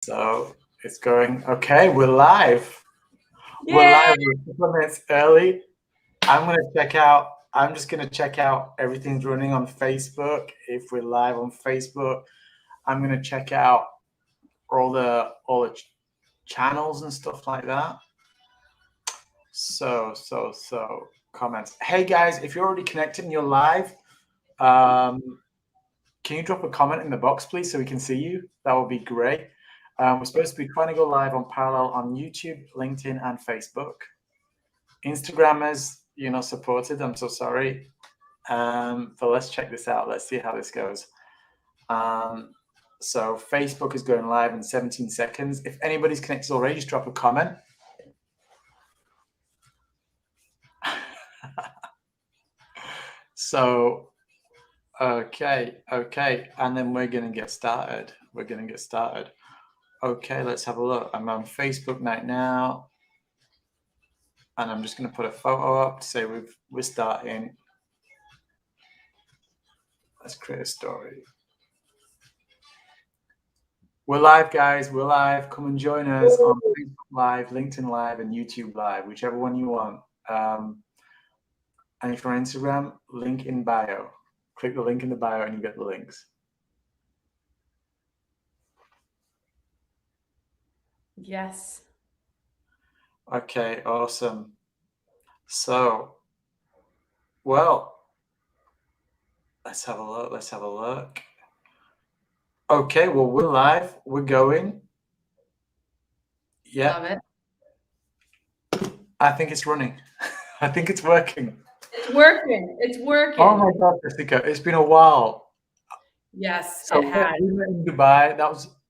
So it's going, okay, we're live. We're Yay! live. We're a couple of minutes early. I'm just going to check out everything's running on Facebook. If we're live on Facebook, I'm going to check out all the channels and stuff like that. So comments. Hey guys, if you're already connected and you're live, can you drop a comment in the box, please, so we can see you? That would be great. We're supposed to be trying to go live on parallel on YouTube, LinkedIn, and Facebook. Instagrammers, you're not supported. I'm so sorry. But let's check this out. Let's see how this goes. So Facebook is going live in 17 seconds. If anybody's connected already, just drop a comment. So, okay. And then we're going to get started. Okay, let's have a look. I'm on Facebook right now. And I'm just going to put a photo up to say we're starting. Let's create a story. We're live, guys. We're live. Come and join us on Facebook Live, LinkedIn Live, and YouTube Live, whichever one you want. And if you're on Instagram, link in bio. Click the link in the bio and you get the links. Yes. Okay, awesome. So, well, let's have a look. Okay, well, we're live. We're going. Yeah. Love it. I think it's running. I think it's working. It's working. Oh my God, Jessica, it's been a while. Yes, So it has. we were in Dubai.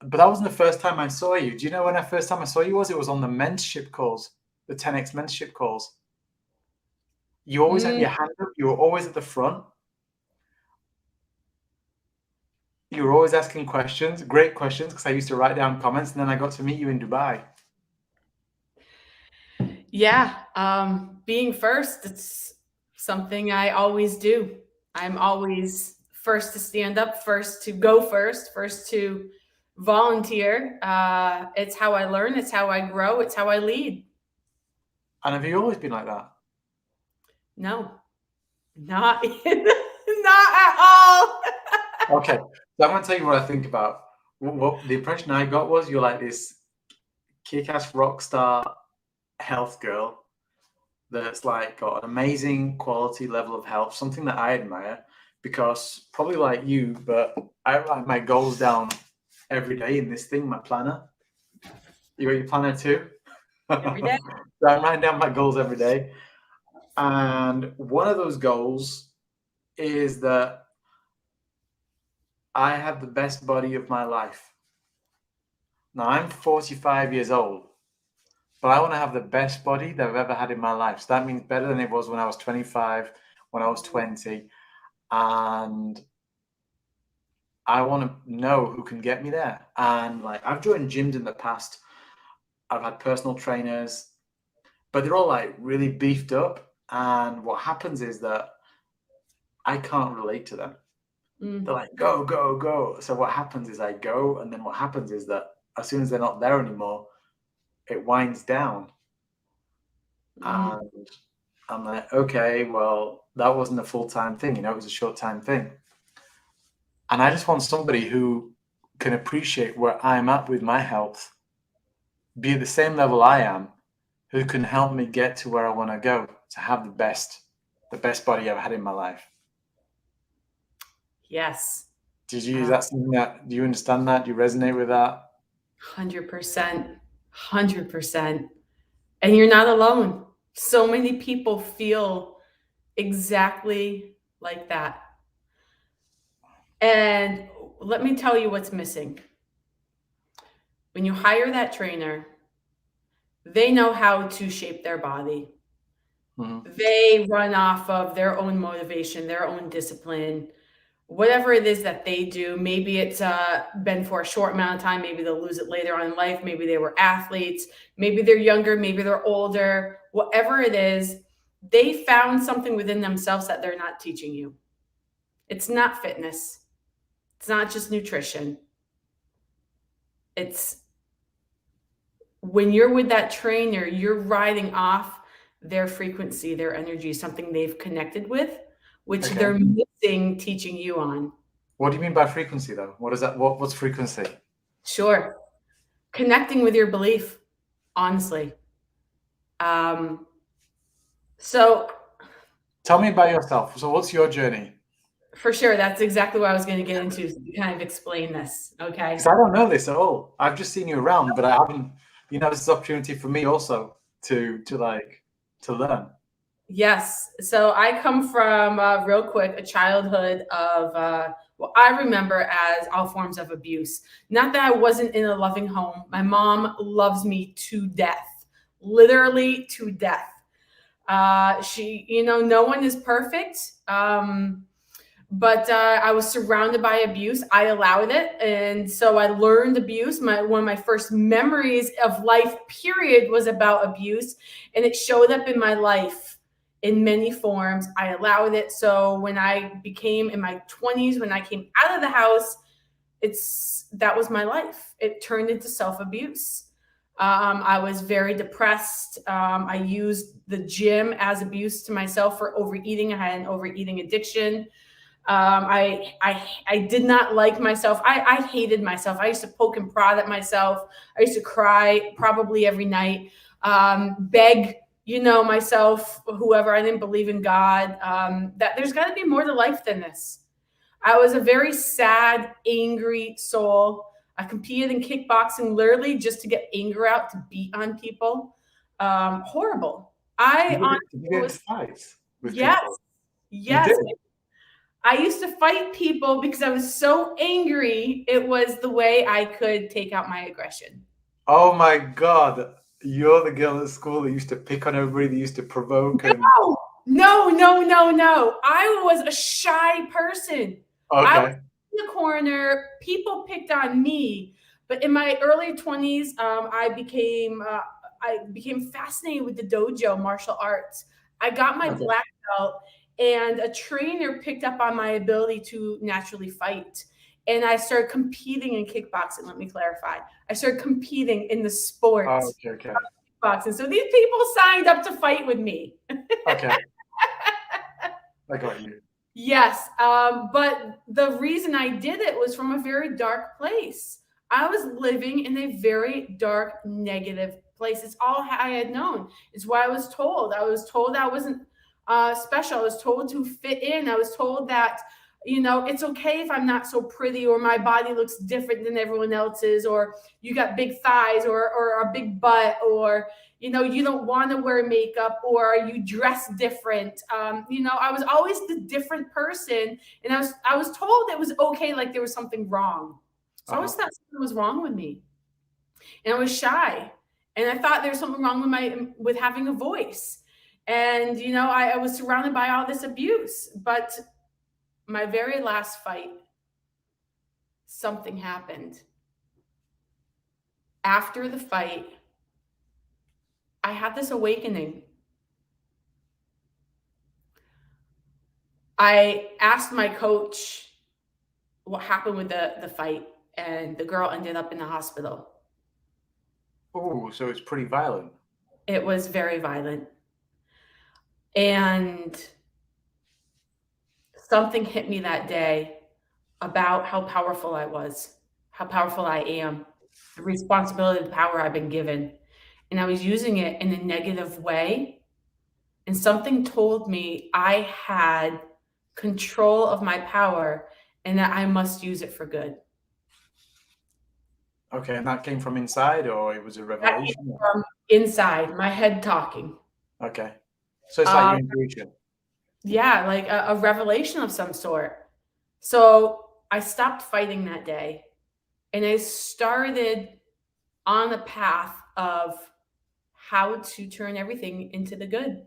But that wasn't the first time I saw you. Do you know when the first time I saw you was? It was on the mentorship calls, the 10x mentorship calls. You always had your hand up. You were always at the front. You were always asking questions, great questions, because I used to write down comments, and then I got to meet you in Dubai. Yeah. Being first, it's something I always do. I'm always first to stand up, first to go first to volunteer. It's how I learn. It's how I grow. It's how I lead. And have you always been like that? No, not not at all. Okay, so I'm going to tell you what I think about. What the impression I got was you're like this kick-ass rock star health girl that's like got an amazing quality level of health, something that I admire, because probably like you, but I write my goals down every day in this thing, my planner. You got your planner too? Every day. So I'm writing down my goals every day. And one of those goals is that I have the best body of my life. Now I'm 45 years old, but I want to have the best body that I've ever had in my life. So that means better than it was when I was 25, when I was 20. And I want to know who can get me there. And like I've joined gyms in the past. I've had personal trainers, but they're all like really beefed up. And what happens is that I can't relate to them. They're like, go, go, go. So what happens is I go, and then what happens is that as soon as they're not there anymore, it winds down. And I'm like, okay, well, that wasn't a full-time thing, it was a short-time thing. And I just want somebody who can appreciate where I'm at with my health, be at the same level I am, who can help me get to where I want to go, to have the best body I've had in my life. Yes. Did you, is that something that, do you understand that? Do you resonate with that? 100%. 100%. And you're not alone. So many people feel exactly like that. And let me tell you what's missing. When you hire that trainer, they know how to shape their body. They run off of their own motivation, their own discipline, whatever it is that they do. Maybe it's been for a short amount of time. Maybe they'll lose it later on in life. Maybe they were athletes. Maybe they're younger. Maybe they're older. Whatever it is, they found something within themselves that they're not teaching you. It's not fitness. It's not just nutrition. It's when you're with that trainer, you're riding off their frequency, their energy, something they've connected with, which Okay. they're missing teaching you on. What do you mean by frequency, though? What is that? What's frequency? Sure. Connecting with your belief, honestly. So Tell me about yourself. So what's your journey? for sure, that's exactly what I was going to get into, to kind of explain this. Okay. Because I don't know this at all. I've just seen you around, but I haven't. This is an opportunity for me also to learn. Yes. So I come from, real quick, a childhood of what I remember as all forms of abuse. Not that I wasn't in a loving home. My mom loves me to death, literally to death. No one is perfect. But I was surrounded by abuse. I allowed it, and so I learned abuse. One of my first memories of life, period, was about abuse, and it showed up in my life in many forms. I allowed it. So when I became in my 20s, when I came out of the house, that was my life. It turned into self-abuse. I was very depressed. I used the gym as abuse to myself for overeating. I had an overeating addiction. I did not like myself. I hated myself. I used to poke and prod at myself. I used to cry probably every night, beg, myself, whoever. I didn't believe in God, that there's got to be more to life than this. I was a very sad, angry soul. I competed in kickboxing literally just to get anger out, to beat on people. Horrible. Did you get into fights with Yes, people? You yes. did? I used to fight people because I was so angry. It was the way I could take out my aggression. Oh my God. You're the girl at school that used to pick on everybody, that used to provoke and No. I was a shy person. I was okay. in the corner. People picked on me. But in my early 20s, I became fascinated with the dojo martial arts. I got my Okay. black belt, and a trainer picked up on my ability to naturally fight. And I started competing in kickboxing. Let me clarify. I started competing in the sport Oh, okay. boxing. So these people signed up to fight with me. Okay. I got you. Yes, but the reason I did it was from a very dark place. I was living in a very dark, negative place. It's all I had known. It's what I was told. I was told I wasn't special. I was told to fit in. I was told that, it's okay if I'm not so pretty, or my body looks different than everyone else's, or you got big thighs, or a big butt, or you don't want to wear makeup, or you dress different. I was always the different person, and I was told it was okay, like there was something wrong. So I always thought something was wrong with me, and I was shy, and I thought there was something wrong with having a voice, and I was surrounded by all this abuse. But my very last fight, something happened. After the fight, I had this awakening. I asked my coach what happened with the fight, and the girl ended up in the hospital. Oh, so it's pretty violent. It was very violent. And something hit me that day about how powerful I was, how powerful I am, the responsibility, the power I've been given. And I was using it in a negative way. And something told me I had control of my power and that I must use it for good. Okay, and that came from inside, or it was a That came revelation? from inside, my head talking. Okay. So it's like your intuition. Yeah, like a revelation of some sort. So I stopped fighting that day, and I started on the path of how to turn everything into the good,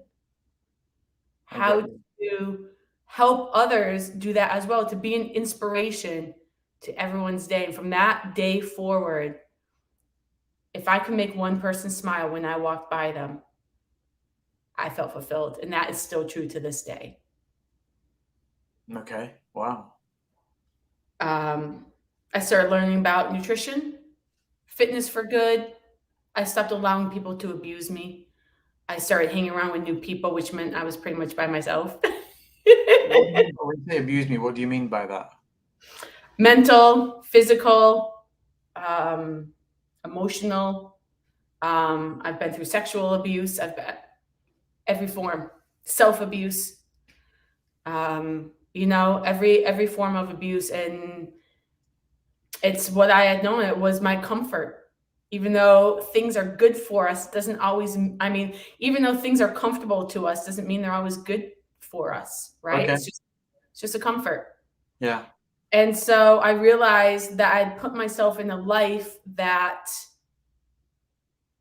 how to help others do that as well, to be an inspiration to everyone's day. And from that day forward, if I could make one person smile when I walked by them, I felt fulfilled. And that is still true to this day. Okay. Wow. I started learning about nutrition, fitness for good, I stopped allowing people to abuse me. I started hanging around with new people, which meant I was pretty much by myself. When you say abuse me, what do you mean by that? Mental, physical, emotional. I've been through sexual abuse. I've been every form, self-abuse. Every form of abuse, and it's what I had known. It was my comfort. Even though things are good for us, doesn't always, even though things are comfortable to us, doesn't mean they're always good for us, right? Okay. It's just a comfort. Yeah. And so I realized that I'd put myself in a life that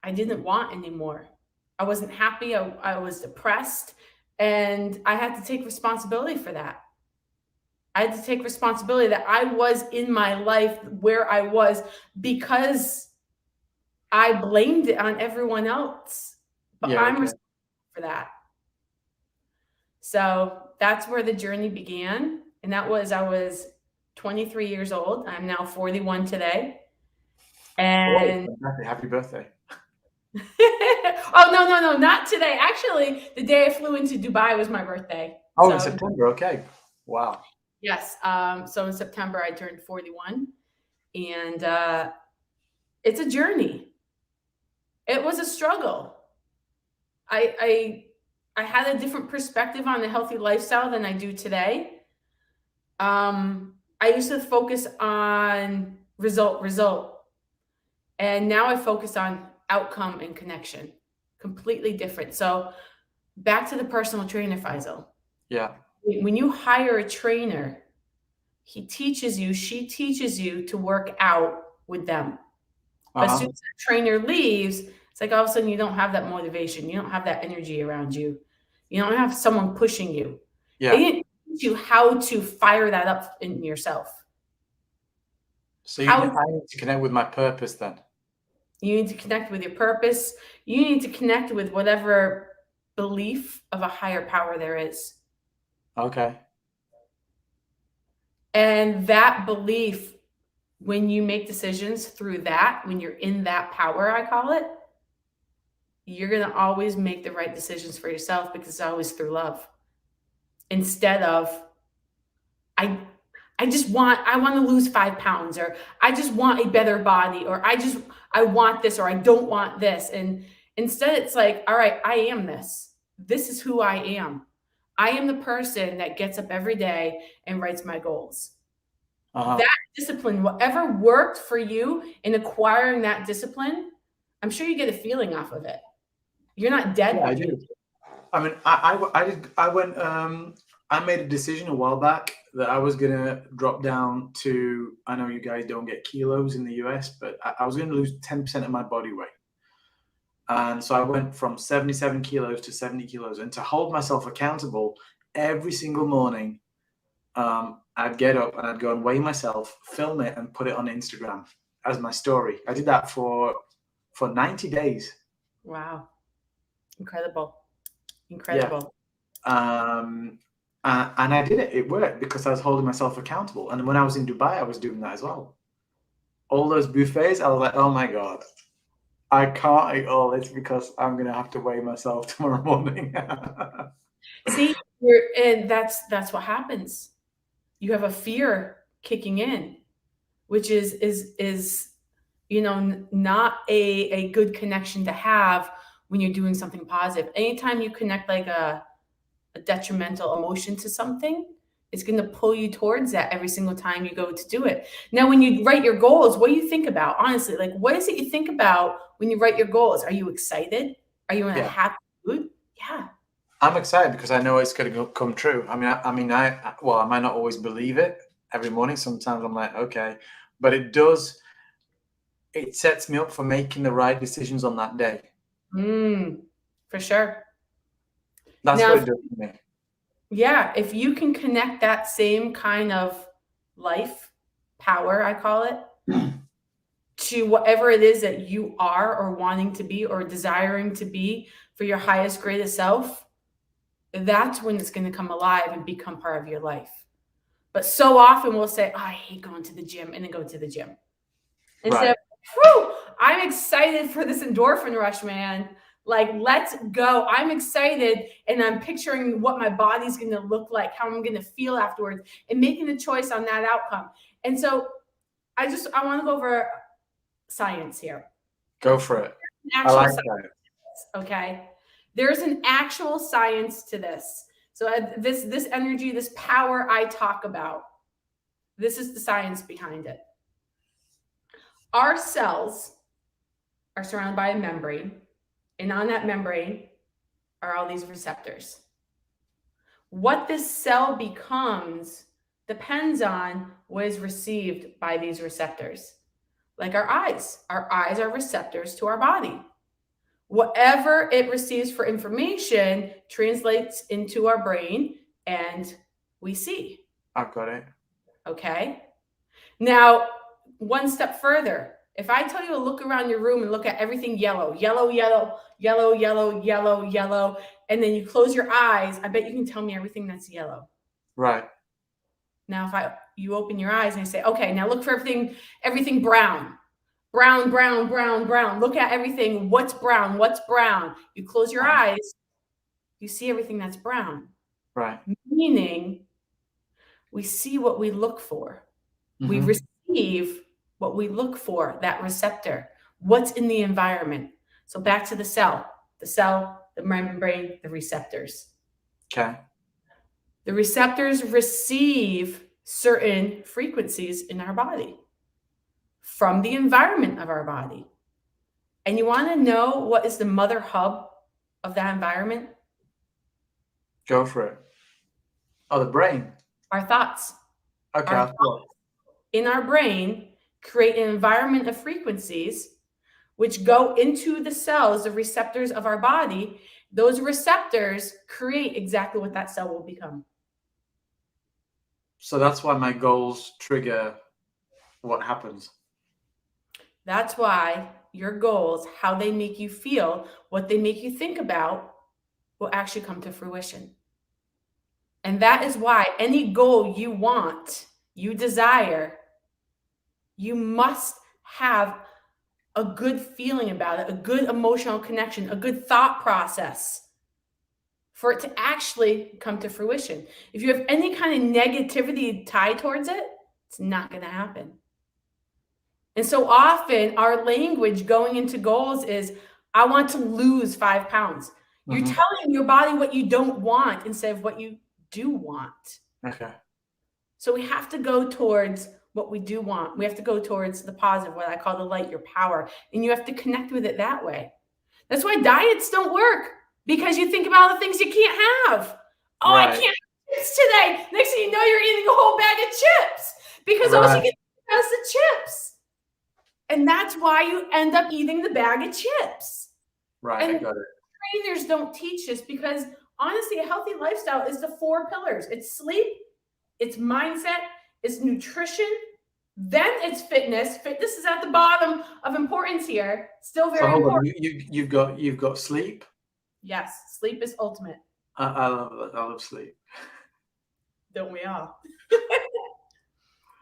I didn't want anymore. I wasn't happy. I was depressed, and I had to take responsibility for that. I had to take responsibility that I was in my life where I was because I blamed it on everyone else, but Yeah. I'm Okay. responsible for that. So that's where the journey began. And I was 23 years old. I'm now 41 today. And Happy birthday. oh, no, not today. Actually, the day I flew into Dubai was my birthday. Oh, so, in September. Okay. Wow. Yes. So in September, I turned 41. And it's a journey. It was a struggle. I had a different perspective on the healthy lifestyle than I do today. I used to focus on result, and now I focus on outcome and connection. Completely different. So back to the personal trainer, Faisal. Yeah. When you hire a trainer, she teaches you to work out with them. But as soon as the trainer leaves, it's like all of a sudden you don't have that motivation. You don't have that energy around you. You don't have someone pushing you. Yeah. They didn't teach you how to fire that up in yourself. So I need to connect with my purpose then. You need to connect with your purpose. You need to connect with whatever belief of a higher power there is. Okay. And that belief, when you make decisions through that, when you're in that power, I call it, you're going to always make the right decisions for yourself because it's always through love. Instead of, I want to lose 5 pounds, or I just want a better body, or I want this, or I don't want this. And instead it's like, all right, I am this. This is who I am. I am the person that gets up every day and writes my goals. That discipline, whatever worked for you in acquiring that discipline, I'm sure you get a feeling off of it. You're not dead. Yeah, I do. I mean, I made a decision a while back that I was going to drop down to, I know you guys don't get kilos in the US, but I was going to lose 10% of my body weight. And so I went from 77 kilos to 70 kilos. And to hold myself accountable every single morning, I'd get up and I'd go and weigh myself, film it, and put it on Instagram as my story. I did that for 90 days. Wow. Incredible. Yeah. And I did it. It worked because I was holding myself accountable. And when I was in Dubai, I was doing that as well. All those buffets, I was like, oh my God, I can't eat all this because I'm going to have to weigh myself tomorrow morning. See, and that's what happens. You have a fear kicking in, which is not a good connection to have when you're doing something positive. Anytime you connect like a detrimental emotion to something, it's going to pull you towards that every single time you go to do it. Now, when you write your goals, what do you think about? Honestly, like, what is it you think about when you write your goals? Are you excited? Are you in a happy mood? Yeah. I'm excited because I know it's going to come true. I might not always believe it every morning. Sometimes I'm like, okay, but it sets me up for making the right decisions on that day. For sure. That's what it does for me. Yeah, if you can connect that same kind of life power, I call it, to whatever it is that you are or wanting to be or desiring to be for your highest, greatest self, that's when it's going to come alive and become part of your life. But so often we'll say, oh, I hate going to the gym, and then go to the gym. Instead of, I'm excited for this endorphin rush, man. Like, let's go. I'm excited, and I'm picturing what my body's going to look like, how I'm going to feel afterwards, and making the choice on that outcome. And so I want to go over science here. Go for it. I like that. Okay. There's an actual science to this. So this energy, this power I talk about, this is the science behind it. Our cells are surrounded by a membrane, and on that membrane are all these receptors. What this cell becomes depends on what is received by these receptors. Like our eyes are receptors to our body. Whatever it receives for information translates into our brain and we see. I've got it. Okay. Now, one step further. If I tell you to look around your room and look at everything yellow, yellow, yellow, yellow, yellow, yellow, yellow, and then you close your eyes, I bet you can tell me everything that's yellow. Right. Now, if you open your eyes and I say, okay, now look for everything brown. Brown, brown, brown, brown. Look at everything. What's brown? What's brown? You close your eyes, you see everything that's brown. Right. Meaning, we see what we look for. Mm-hmm. We receive what we look for, that receptor. What's in the environment? So back to the cell, the membrane, the receptors. Okay. The receptors receive certain frequencies in our body from the environment of our body. And you want to know what is the mother hub of that environment? Go for it. Oh, the brain. Our thoughts. Okay. Our thoughts in our brain create an environment of frequencies which go into the cells, the receptors of our body. Those receptors create exactly what that cell will become. So that's why my goals trigger what happens. That's why your goals, how they make you feel, what they make you think about, will actually come to fruition. And that is why any goal you want, you desire, you must have a good feeling about it, a good emotional connection, a good thought process for it to actually come to fruition. If you have any kind of negativity tied towards it, it's not going to happen. And so often our language going into goals is, I want to lose 5 pounds. Mm-hmm. You're telling your body what you don't want instead of what you do want. Okay. So we have to go towards what we do want. We have to go towards the positive, what I call the light, your power. And you have to connect with it that way. That's why diets don't work, because you think about all the things you can't have. Oh, right. I can't have chips today. Next thing you know, you're eating a whole bag of chips because all you get is the chips. And that's why you end up eating the bag of chips. Right, and I got it. Trainers don't teach this because, honestly, a healthy lifestyle is the 4 pillars. It's sleep, it's mindset, it's nutrition, then it's fitness. Fitness is at the bottom of importance here. Still very important. You've got sleep? Yes, sleep is ultimate. I love sleep. Don't we all?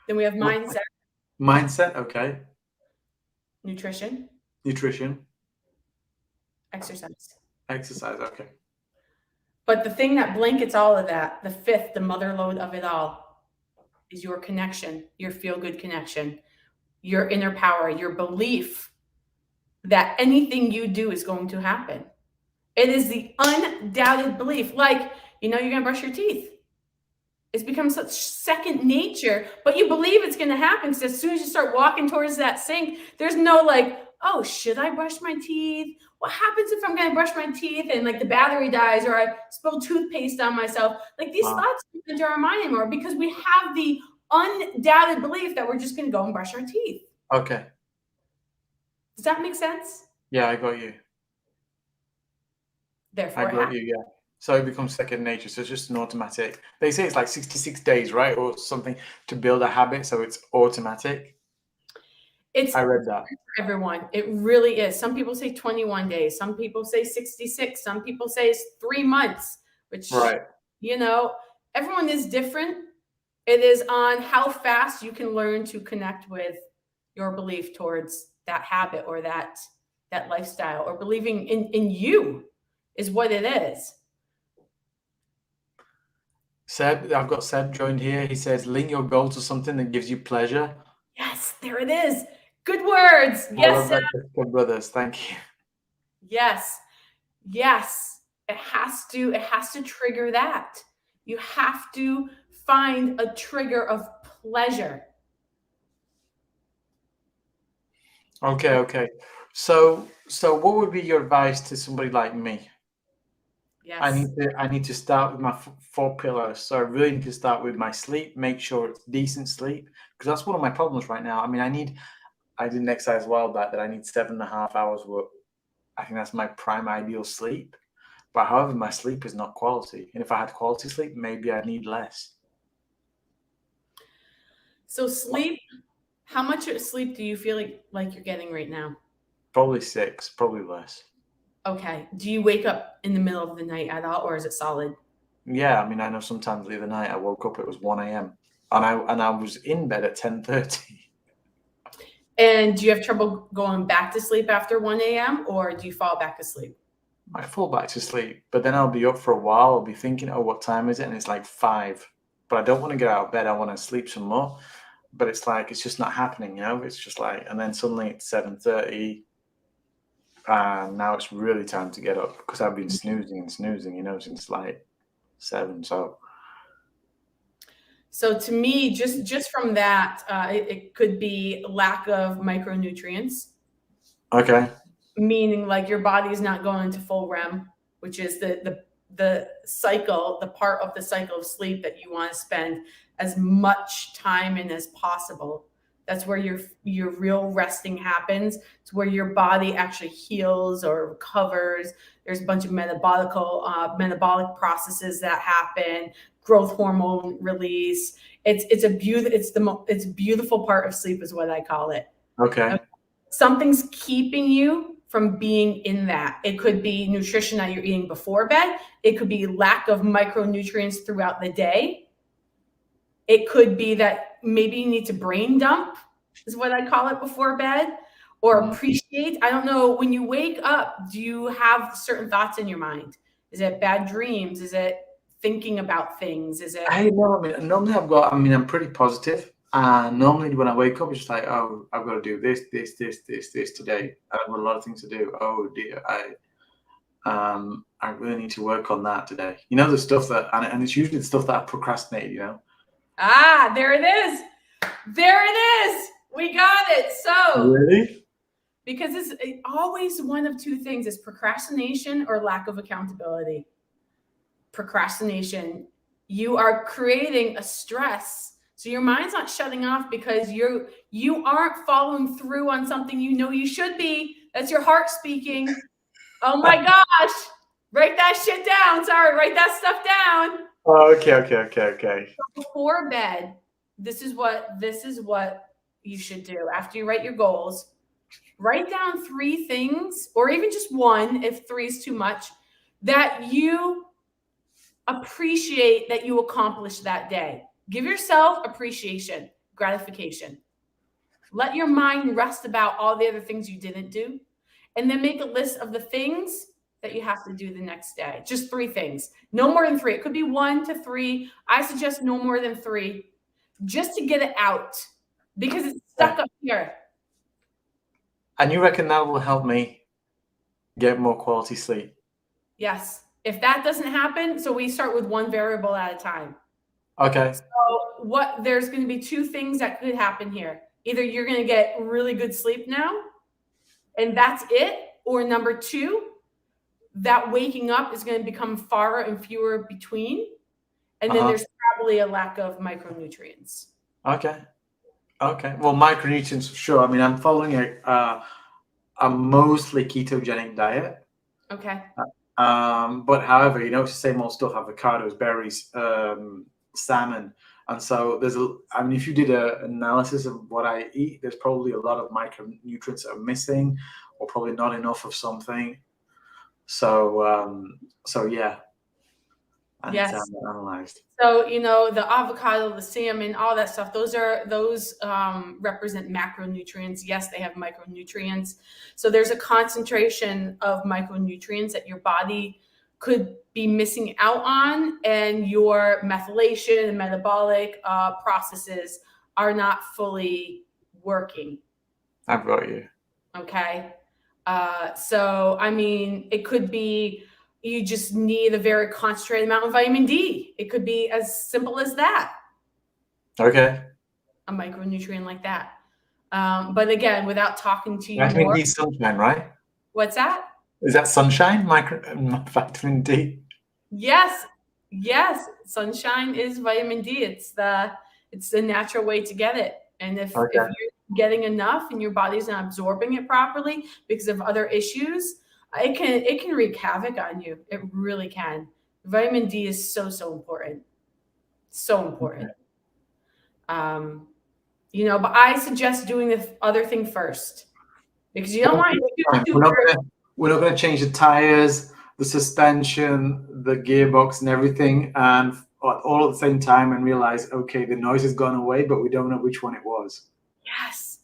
Then we have mindset. Mindset, okay. Nutrition. Exercise, okay. But the thing that blankets all of that, the fifth, the mother lode of it all, is your connection, your feel-good connection, your inner power, your belief that anything you do is going to happen. It is the undoubted belief. Like, you're going to brush your teeth. It's become such second nature, but you believe it's going to happen. So as soon as you start walking towards that sink, there's no like, oh, should I brush my teeth? What happens if I'm going to brush my teeth and like the battery dies or I spill toothpaste on myself? Like these thoughts don't enter our mind anymore because we have the undoubted belief that we're just going to go and brush our teeth. Okay. Does that make sense? Yeah, I got you. Therefore, I got you, yeah. So it becomes second nature. So it's just an automatic. They say it's like 66 days, right? Or something to build a habit. So it's automatic. I read that. For everyone. It really is. Some people say 21 days. Some people say 66. Some people say it's 3 months, which, everyone is different. It is on how fast you can learn to connect with your belief towards that habit or that lifestyle, or believing in you is what it is. Seb, I've got Seb joined here. He says, link your goal to something that gives you pleasure. Yes, there it is. Good words. Yes, Seb. Good brothers. Thank you. Yes. Yes. It has to trigger that. You have to find a trigger of pleasure. Okay. So what would be your advice to somebody like me? Yes. I need to start with my 4 pillars. So I really need to start with my sleep, make sure it's decent sleep, because that's one of my problems right now. I mean, I did an exercise a while back that I need 7.5 hours work. I think that's my prime ideal sleep. But however, my sleep is not quality. And if I had quality sleep, maybe I need less. So sleep, how much sleep do you feel like you're getting right now? Probably 6, probably less. Okay. Do you wake up in the middle of the night at all, or is it solid? Yeah, I mean, I know sometimes the other night I woke up, it was 1 a.m. and I was in bed at 10:30. And do you have trouble going back to sleep after 1 a.m. or do you fall back asleep? I fall back to sleep, but then I'll be up for a while. I'll be thinking, oh, what time is it? And it's like 5. But I don't want to get out of bed. I want to sleep some more. But it's like, it's just not happening, you know? It's just like, and then suddenly it's 7:30. And now it's really time to get up because I've been snoozing, you know, since like 7. So to me, just from that, it could be lack of micronutrients. Okay. Meaning like your body's not going into full REM, which is the cycle, the part of the cycle of sleep that you want to spend as much time in as possible. That's where your real resting happens. It's where your body actually heals or recovers. There's a bunch of metabolic processes that happen, growth hormone release. It's a beautiful part of sleep is what I call it. Okay. Something's keeping you from being in that. It could be nutrition that you're eating before bed. It could be lack of micronutrients throughout the day. It could be that maybe you need to brain dump, is what I call it, before bed, or appreciate. I don't know. When you wake up, do you have certain thoughts in your mind? Is it bad dreams? Is it thinking about things? Is it? I know. I mean, normally I'm pretty positive. Normally when I wake up, it's just like, oh, I've got to do this today. I've got a lot of things to do. Oh dear, I really need to work on that today. You know, the stuff that, and it's usually the stuff that I procrastinate, you know. Ah, there it is. There it is. We got it. So really, because it's always one of two things: is procrastination or lack of accountability. Procrastination, you are creating a stress. So your mind's not shutting off because you aren't following through on something you know you should be. That's your heart speaking. Oh my gosh. Write that shit down. Sorry, write that stuff down. Oh, okay. Before bed, this is what you should do. After you write your goals, write down 3 things, or even just 1 if 3 is too much, that you appreciate that you accomplished that day. Give yourself appreciation, gratification. Let your mind rest about all the other things you didn't do. And then make a list of the things that you have to do the next day. Just 3 things. No more than 3. It could be 1 to 3. I suggest no more than 3, just to get it out, because it's stuck up here. And you reckon that will help me get more quality sleep? Yes. If that doesn't happen, so we start with 1 variable at a time. Okay. So there's going to be 2 things that could happen here. Either you're going to get really good sleep now, and that's it. Or number 2, that waking up is going to become far and fewer between. And then there's probably a lack of micronutrients. Okay. Well, micronutrients, sure. I mean, I'm following a mostly ketogenic diet. Okay. But however, you know, it's the same old stuff: avocados, berries, salmon. And so if you did an analysis of what I eat, there's probably a lot of micronutrients that are missing, or probably not enough of something. So yeah. I need to have Yes. that analyzed. So, the avocado, the salmon, all that stuff, those represent macronutrients. Yes, they have micronutrients. So there's a concentration of micronutrients that your body could be missing out on, and your methylation and metabolic processes are not fully working. I've got you. Okay. So, I mean, it could be you just need a very concentrated amount of vitamin D. It could be as simple as that, Okay. a micronutrient like that. But again, without talking to you Vitamin more, D is sunshine, right? what's that? Is that sunshine? Vitamin D? Yes. Yes. Sunshine is vitamin D. It's the natural way to get it. And if Okay. you're getting enough and your body's not absorbing it properly because of other issues, it can wreak havoc on you. It really can. Vitamin D is so important. So important. But I suggest doing the other thing first, because you don't want to do We're not going to change the tires, the suspension, the gearbox, and everything, and all at the same time, and realize, okay, the noise has gone away, but we don't know which one it was. Yes.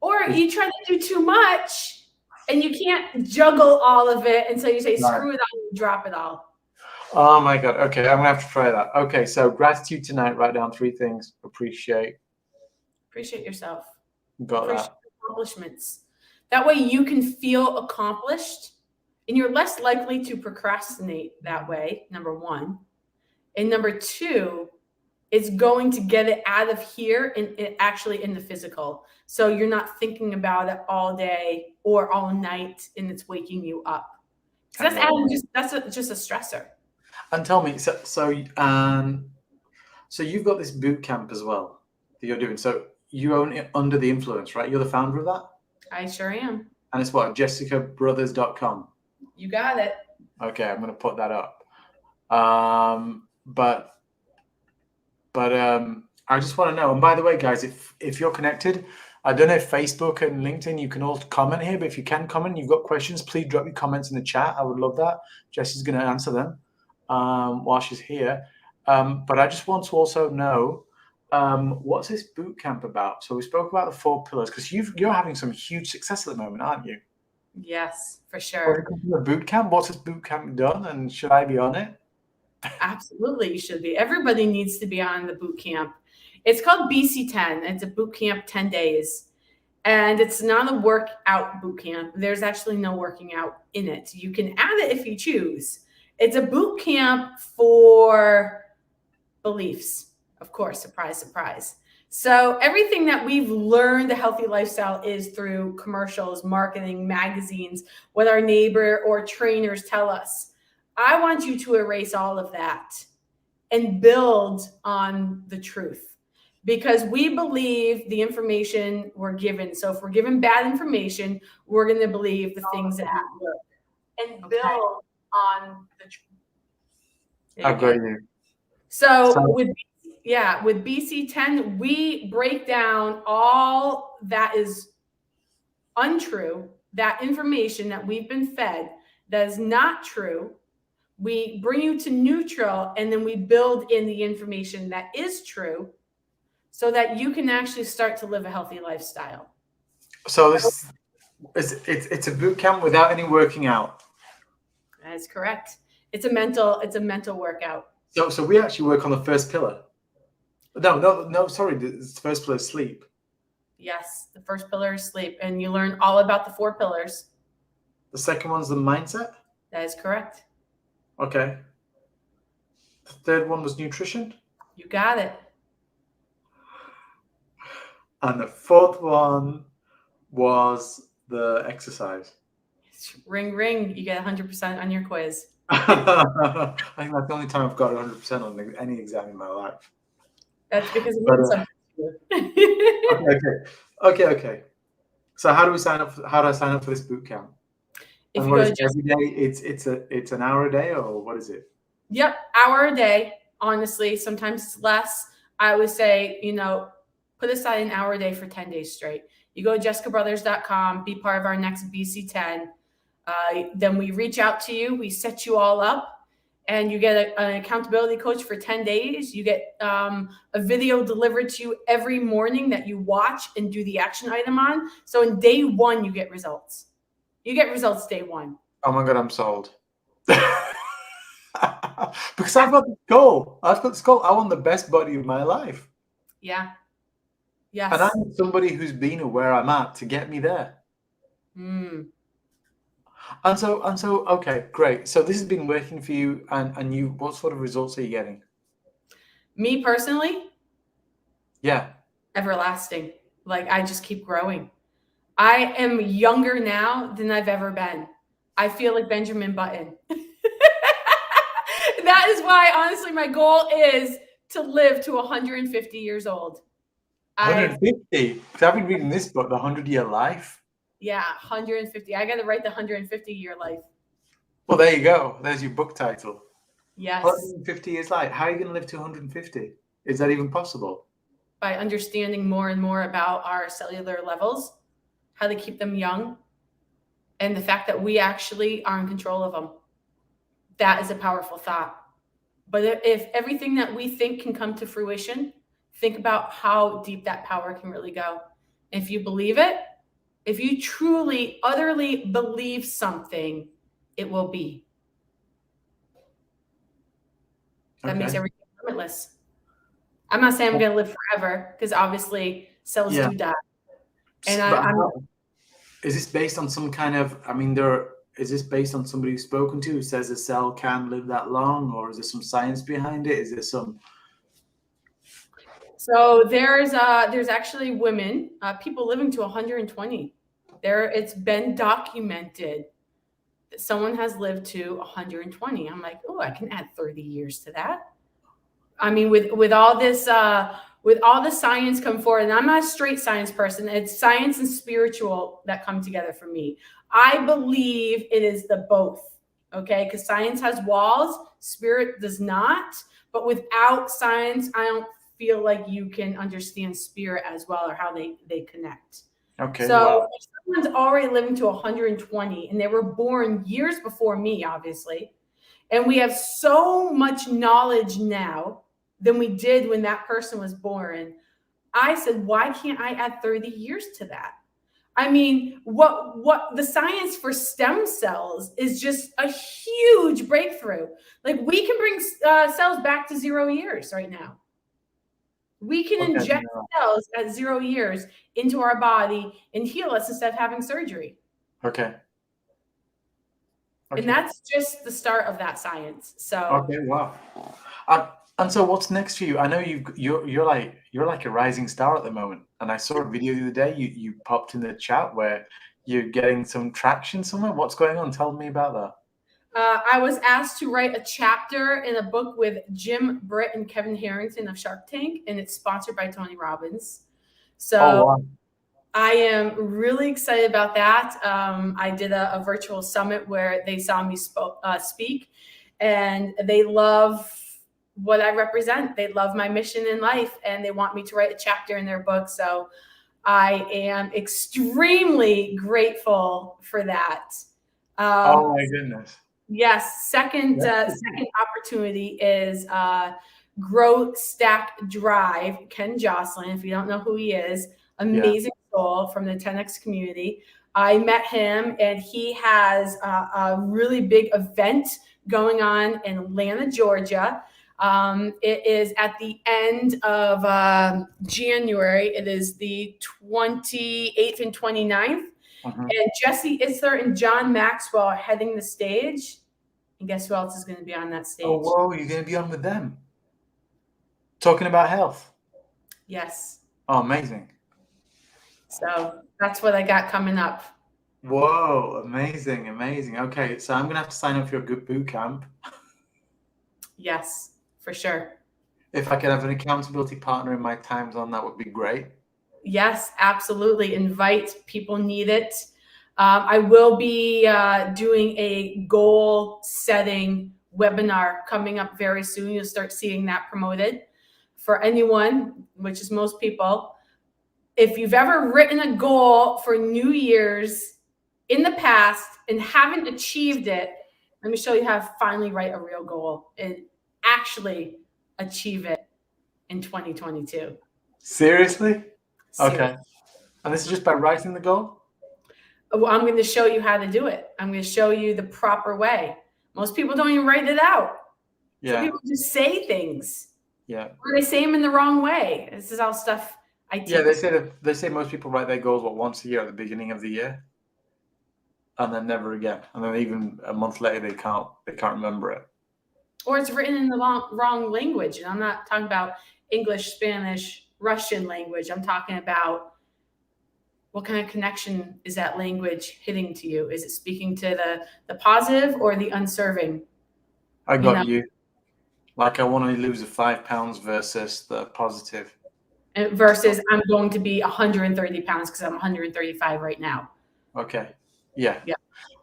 Or you try to do too much, and you can't juggle all of it, and so you say, screw it all, and drop it all. Oh my God. Okay, I'm gonna have to try that. Okay, so gratitude tonight. Write down 3 things. Appreciate yourself. Got Appreciate that. accomplishments. That way you can feel accomplished, and you're less likely to procrastinate that way, number 1. And number 2, it's going to get it out of here and actually in the physical. So you're not thinking about it all day or all night, and it's waking you up. So that's just a stressor. And tell me, so you've got this boot camp as well that you're doing. So you own it Under the Influence, right? You're the founder of that? I sure am. And it's what, jessicabrothers.com? You got it. Okay, I'm going to put that up. But I just want to know. And by the way, guys, if you're connected, I don't know if Facebook and LinkedIn, you can all comment here, but if you can comment, you've got questions, please drop your comments in the chat. I would love that. Jessie's going to answer them while she's here. But I just want to also know, what's this boot camp about? So we spoke about the 4 pillars, because you're having some huge success at the moment, aren't you? Yes, for sure. The boot camp. What's this boot camp done, and should I be on it? Absolutely, you should be. Everybody needs to be on the boot camp. It's called BC10. It's a boot camp 10 days. And it's not a workout boot camp. There's actually no working out in it. You can add it if you choose. It's a boot camp for beliefs. Of course, surprise, surprise. So everything that we've learned a healthy lifestyle is through commercials, marketing, magazines, what our neighbor or trainers tell us. I want you to erase all of that and build on the truth, because we believe the information we're given. So if we're given bad information, we're going to believe the things that work and build on the truth. I've got you. So with BC10, we break down all that is untrue, that information that we've been fed that is not true. We bring you to neutral, and then we build in the information that is true, so that you can actually start to live a healthy lifestyle. So it's a boot camp without any working out. That is correct. It's a mental workout. So we actually work on the first pillar. No, sorry, the first pillar is sleep. Yes, the first pillar is sleep, and you learn all about the 4 pillars. The second one's the mindset? That is correct. Okay. The third one was nutrition? You got it. And the 4th one was the exercise. Ring, ring. You get 100% on your quiz. I think that's the only time I've got 100% on any exam in my life. That's because Okay. So how do I sign up for this boot camp? If and you what go is every day, it's an hour a day, or what is it? Yep, hour a day. Honestly, sometimes it's less. I would say, put aside an hour a day for 10 days straight. You go to jessicabrothers.com, be part of our next BC10. Then we reach out to you. We set you all up. and you get an accountability coach for 10 days. You get a video delivered to you every morning that you watch and do the action item on. So in day one, you get results. You get results day one. Oh my God, I'm sold. Because I've got this goal. I've got this goal. I want the best body of my life. Yeah. Yes. And I need somebody who's been at where I'm at to get me there. Mm. And so, okay, great. So this has been working for you, and you, what sort of results are you getting? Me personally? Yeah. Everlasting. Like, I just keep growing. I am younger now than I've ever been. I feel like Benjamin Button. That is why, honestly, my goal is to live to 150 years old. 150? Because I've been reading this book, The 100-Year Life. Yeah, 150. I got to write the 150-year life. Well, there you go. There's your book title. Yes. 150 years life. How are you going to live to 150? Is that even possible? By understanding more and more about our cellular levels, how to keep them young, and the fact that we actually are in control of them. That is a powerful thought. But if everything that we think can come to fruition, think about how deep that power can really go. If you believe it, if you truly, utterly believe something, it will be. That makes everything limitless. I'm not saying I'm going to live forever, because obviously cells do die. And is this based on some kind of, is this based on somebody you've spoken to who says a cell can live that long, or is there some science behind it? Is there some? So there's actually women, people living to 120. It's been documented that someone has lived to 120. I'm like, oh, I can add 30 years to that. I mean, with all this, with all the science come forward, and I'm not a straight science person. It's science and spiritual that come together for me. I believe it is the both, okay? Because science has walls, spirit does not. But without science, I don't feel like you can understand spirit as well, or how they connect. Okay. So wow. if someone's already living to 120, and they were born years before me, obviously, and we have so much knowledge now than we did when that person was born, I said, why can't I add 30 years to that? I mean, what the science for stem cells is just a huge breakthrough. Like, we can bring cells back to 0 years right now. We can inject cells at 0 years into our body and heal us instead of having surgery. Okay. And that's just the start of that science. So. Okay. Wow. And so what's next for you? I know you're like a rising star at the moment. And I saw a video the other day. You popped in the chat where you're getting some traction somewhere. What's going on? Tell me about that. I was asked to write a chapter in a book with Jim Britt and Kevin Harrington of Shark Tank, and it's sponsored by Tony Robbins. So wow. I am really excited about that. I did a virtual summit where they saw me speak, and they love what I represent. They love my mission in life, and they want me to write a chapter in their book. So I am extremely grateful for that. Oh my goodness. Yes. Second opportunity is Grow, Stack, Drive. Ken Jocelyn, if you don't know who he is, amazing soul from the 10X community. I met him, and he has a really big event going on in Atlanta, Georgia. It is at the end of January. It is the 28th and 29th. And Jesse Itzler and John Maxwell are heading the stage. And guess who else is going to be on that stage? Oh, whoa, you're going to be on with them. Talking about health. Yes. Oh, amazing. So that's what I got coming up. Whoa, amazing, amazing. Okay, so I'm going to have to sign up for your good boot camp. Yes, for sure. If I could have an accountability partner in my time zone, that would be great. Yes, absolutely. Invite people, need it. I will be doing a goal setting webinar coming up very soon. You'll start seeing that promoted for anyone, which is most people. If you've ever written a goal for New Year's in the past and haven't achieved it, Let me show you how to finally write a real goal and actually achieve it in 2022. Seriously? Seriously. Okay. And this is just by writing the goal? Well, I'm going to show you how to do it. I'm going to show you the proper way. Most people don't even write it out. Yeah. Some people just say things. Yeah. Or they say them in the wrong way. This is all stuff I teach. Yeah, they say most people write their goals once a year at the beginning of the year, and then never again. And then even a month later, they can't remember it. Or it's written in the wrong language. And I'm not talking about English, Spanish, Russian language. I'm talking about what kind of connection is that language hitting to you? Is it speaking to the positive or the unserving? I got you. Like I want to lose 5 pounds versus the positive. Versus I'm going to be 130 pounds because I'm 135 right now. Okay. Yeah. Yeah.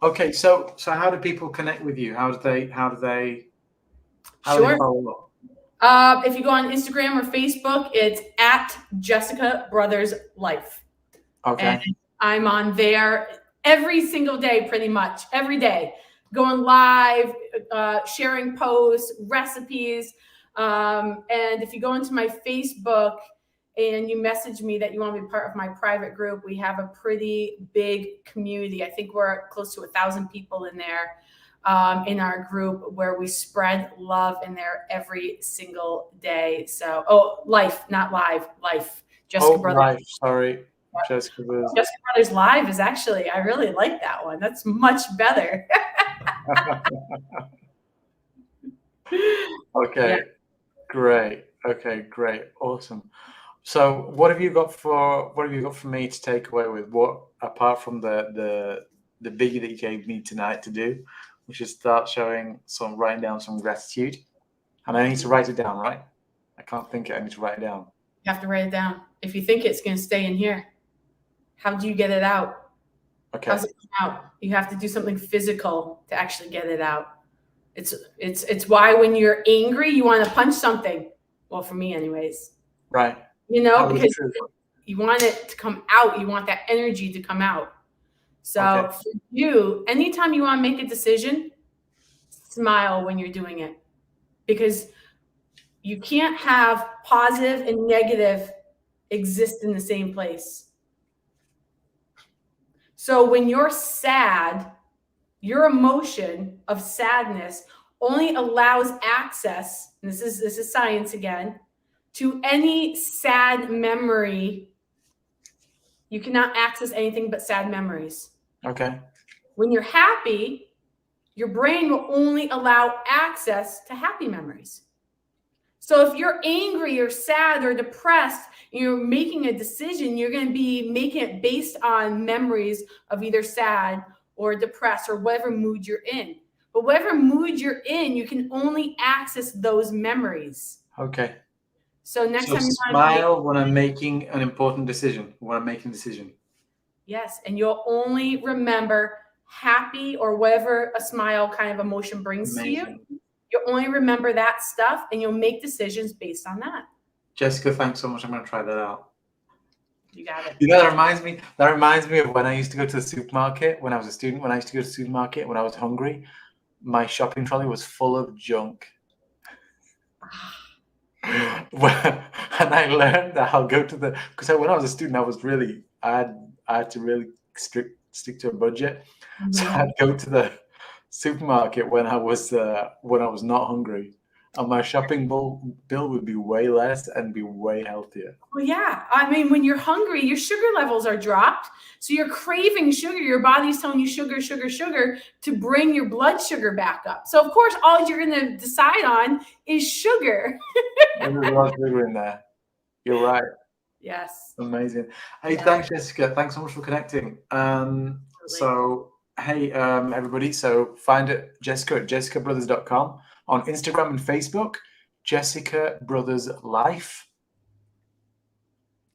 Okay. So how do people connect with you? How do they Sure. follow up? If you go on Instagram or Facebook, it's at Jessica Brothers Life. Okay. And I'm on there every single day, pretty much every day, going live, sharing posts, recipes. And if you go into my Facebook and you message me that you want to be part of my private group, we have a pretty big community. I think we're close to 1,000 people in there in our group where we spread love in there every single day. So, life, not live, life. Jessica Brothers. Life, sorry. Jessica Brothers Live is actually, I really like that one. That's much better. Okay, yeah. Great. Okay, great, awesome. So, what have you got for me to take away with what, apart from the biggie that you gave me tonight to do, which is writing down some gratitude, and I need to write it down, right? I can't think it. I need to write it down. You have to write it down. If you think it's going to stay in here, how do you get it out? Okay. How's it come out? You have to do something physical to actually get it out. It's why when you're angry, you want to punch something. Well, for me anyways. Right. Because you want it to come out. You want that energy to come out. So for you, anytime you want to make a decision, smile when you're doing it. Because you can't have positive and negative exist in the same place. So when you're sad, your emotion of sadness only allows access, and this is science again, to any sad memory. You cannot access anything but sad memories. Okay. When you're happy, your brain will only allow access to happy memories. So if you're angry or sad or depressed, and you're making a decision, you're going to be making it based on memories of either sad or depressed or whatever mood you're in. But whatever mood you're in, you can only access those memories. Okay. So next time you smile when I'm making an important decision, Yes, and you'll only remember happy or whatever a smile kind of emotion brings to you. You'll only remember that stuff and you'll make decisions based on that. Jessica, thanks so much. I'm going to try that out. You got it. That reminds me of when I used to go to the supermarket when I was a student. When I used to go to the supermarket when I was hungry, my shopping trolley was full of junk. And I learned that I'll go to because when I was a student, I had to really stick to a budget. Mm-hmm. So I'd go to the supermarket when I was not hungry, and my shopping bill would be way less and be way healthier. Well, yeah. I mean, when you're hungry, your sugar levels are dropped. So you're craving sugar. Your body's telling you sugar, sugar, sugar to bring your blood sugar back up. So, of course, all you're going to decide on is sugar. There's a lot of sugar in there. You're right. Yes. Amazing. Hey, Thanks, Jessica. Thanks so much for connecting. So, hey, everybody. So find it, Jessica, at jessicabrothers.com. On Instagram and Facebook, Jessica Brothers Life.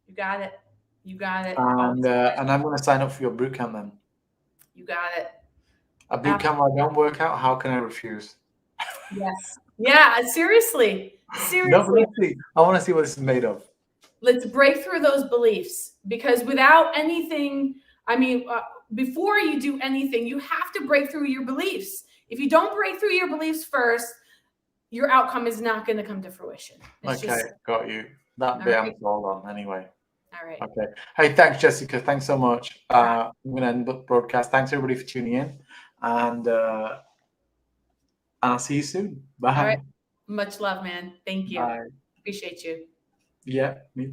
You got it. You got it. And I'm going to sign up for your bootcamp then. You got it. A bootcamp where I don't work out, how can I refuse? Yes. Yeah, seriously. No, I want to see what this is made of. Let's break through those beliefs, because without anything, before you do anything, you have to break through your beliefs. If you don't break through your beliefs first, your outcome is not going to come to fruition. It's Okay, just, got you. That bit I'm sold on anyway. all right. Okay. Hey, thanks, Jessica. Thanks so much. I'm going to end the broadcast. Thanks, everybody, for tuning in. And I'll see you soon. Bye. All right. Much love, man. Thank you. Bye. Appreciate you. Yeah, me too.